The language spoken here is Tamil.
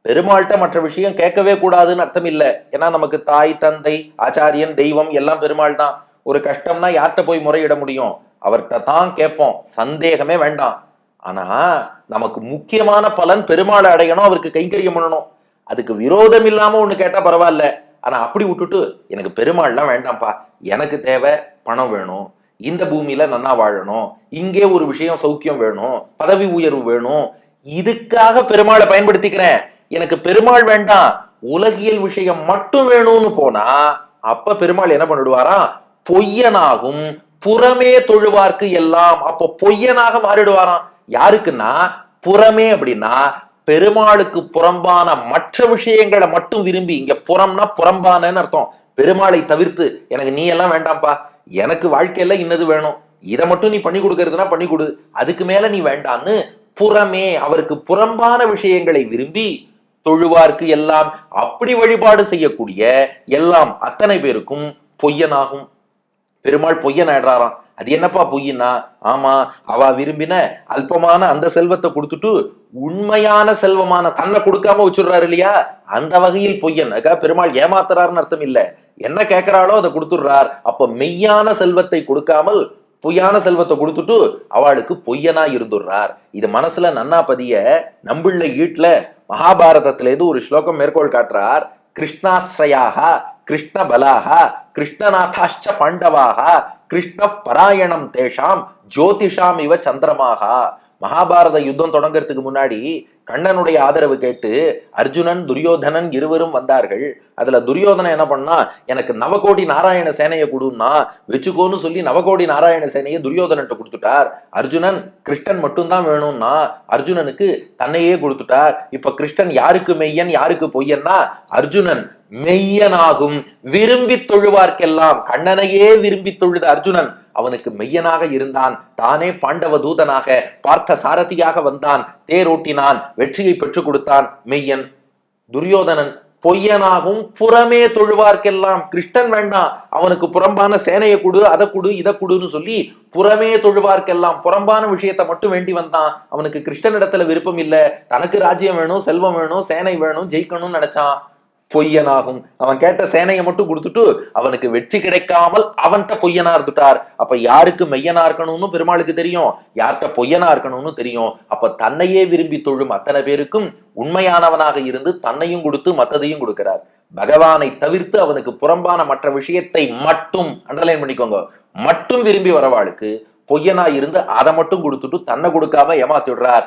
பெருமாள்கிட்ட மற்ற விஷயம் கேட்கவே கூடாதுன்னு அர்த்தம் இல்லை. ஏன்னா நமக்கு தாய் தந்தை ஆச்சாரியன் தெய்வம் எல்லாம் பெருமாள் தான். ஒரு கஷ்டம்னா யார்கிட்ட போய் முறையிட முடியும்? அவர்கிட்ட தான் கேட்போம், சந்தேகமே வேண்டாம். ஆனா நமக்கு முக்கியமான பலன் பெருமாளை அடையணும், அவருக்கு கைங்கரியம் பண்ணணும். அதுக்கு விரோதம் இல்லாம ஒண்ணு கேட்டா பரவாயில்ல. ஆனா அப்படி விட்டுட்டு எனக்கு பெருமாள்லாம் வேண்டாம்ப்பா, எனக்கு தேவை பணம் வேணும், இந்த பூமியில நன்னா வாழணும், இங்கே ஒரு விஷயம் சௌக்கியம் வேணும், பதவி உயர்வு வேணும், இதுக்காக பெருமாளை பயன்படுத்திக்கிறேன், எனக்கு பெருமாள் வேண்டாம், உலகியல் விஷயம் மட்டும் வேணும்னு போனா அப்ப பெருமாள் என்ன பண்ணிடுவாராம்? பொய்யனாகும் புறமே தொழுவார்க்கு எல்லாம். அப்போ பொய்யனாக மாறிடுவாராம். யாருக்குன்னா புறமே அப்படின்னா பெருமாளுக்கு புறம்பான மற்ற விஷயங்களை மட்டும் விரும்பி, இங்க புறம்னா புறம்பானன்னு அர்த்தம். பெருமாளை தவிர்த்து எனக்கு நீ எல்லாம் வேண்டாம்ப்பா, எனக்கு வாழ்க்கையில இன்னது வேணும், இதை மட்டும் நீ பண்ணி கொடுக்கறதுனா பண்ணி கொடு, அதுக்கு மேல நீ வேண்டான்னு புறமே அவருக்கு புறம்பான விஷயங்களை விரும்பி தொழுவார்க்கு எல்லாம், அப்படி வழிபாடு செய்யக்கூடிய எல்லாம் அத்தனை பேருக்கும் பொய்யனாகும். பெருமாள் பொய்யன் ஆயிடுறாராம். அது என்னப்பா பொய்யினா? ஆமா, அவ விரும்பின அல்பமான அந்த செல்வத்தை கொடுத்துட்டு உண்மையான செல்வமான தன்னை கொடுக்காம வச்சுடுறாரு இல்லையா, அந்த வகையில் பொய்யன். பெருமாள் ஏமாத்துறாருன்னு அர்த்தம் இல்ல, என்ன கேட்கிறாளோ அதை கொடுத்துடுறார். அப்ப மெய்யான செல்வத்தை கொடுக்காமல் பொய்யான செல்வத்தை கொடுத்துட்டு அவளுக்கு பொய்யனா இருந்துடுறார். இது மனசுல நன்னா பதிய நம்பிள்ளை ஈட்ல மகாபாரதத்துல இருந்து ஒரு ஸ்லோகம் மேற்கோள் காட்டுறார். கிருஷ்ணாஸ்ரயாக கிருஷ்ண பலாக கிருஷ்ணநாதாச்ச பாண்டவாக கிருஷ்ண பராயணம் தேஷாம் ஜோதிஷாம் இவ சந்திரமாக. மகாபாரத யுத்தம் தொடங்கிறதுக்கு முன்னாடி கண்ணனுடைய ஆதரவு கேட்டு அர்ஜுனன் துரியோதனன் இருவரும் வந்தார்கள். அதுல துரியோதனன் என்ன பண்ணா, எனக்கு நவகோடி நாராயண சேனையை கொடுன்னா வச்சுக்கோன்னு சொல்லி நவகோடி நாராயண சேனையை துரியோதனன் கொடுத்துட்டார். அர்ஜுனன் கிருஷ்ணன் மட்டும்தான் வேணும்னா அர்ஜுனனுக்கு தன்னையே கொடுத்துட்டார். இப்ப கிருஷ்ணன் யாருக்கு மெய்யன் யாருக்கு பொய்யன்னா, அர்ஜுனன் மெய்யனாகும் விரும்பி தொழுவார்க்கெல்லாம். கண்ணனையே விரும்பி தொழுத அர்ஜுனன் அவனுக்கு மெய்யனாக இருந்தான். தானே பாண்டவ தூதனாக பார்த்த சாரதியாக வந்தான், தேரோட்டினான், வெற்றியை பெற்றுக் கொடுத்தான், மெய்யன். துரியோதனன் பொய்யனாகும் புறமே தொழுவார்க்கெல்லாம். கிருஷ்ணன் வேண்டாம், அவனுக்கு புறம்பான சேனையை கொடு, அதை கொடு, இதை கொடுன்னு சொல்லி புறமே தொழுவார்க்கெல்லாம் புறம்பான விஷயத்தை மட்டும் வேண்டி வந்தான். அவனுக்கு கிருஷ்ணனிடத்துல விருப்பம் இல்லை, தனக்கு ராஜ்யம் வேணும், செல்வம் வேணும், சேனை வேணும், ஜெயிக்கணும்னு நினைச்சான். பொய்யனாகும். அவன் கேட்ட சேனையை மட்டும் கொடுத்துட்டு அவனுக்கு வெற்றி கிடைக்காமல் அவன்கிட்ட பொய்யனா இருந்துட்டார். அப்ப யாருக்கு மெய்யனா இருக்கணும்னு பெருமாளுக்கு தெரியும், யார்கிட்ட பொய்யனா இருக்கணும்னு தெரியும். அப்ப தன்னையே விரும்பி தொழும் அத்தனை பேருக்கும் உண்மையானவனாக இருந்து தன்னையும் கொடுத்து மற்றதையும் கொடுக்கிறார். பகவானை தவிர்த்து அவனுக்கு புறம்பான மற்ற விஷயத்தை மட்டும் அண்டர்லைன் பண்ணிக்கோங்க, மட்டும் விரும்பி வரவாளுக்கு பொய்யனா இருந்து அதை மட்டும் கொடுத்துட்டு தன்னை கொடுக்காம ஏமாத்தி விடுறார்.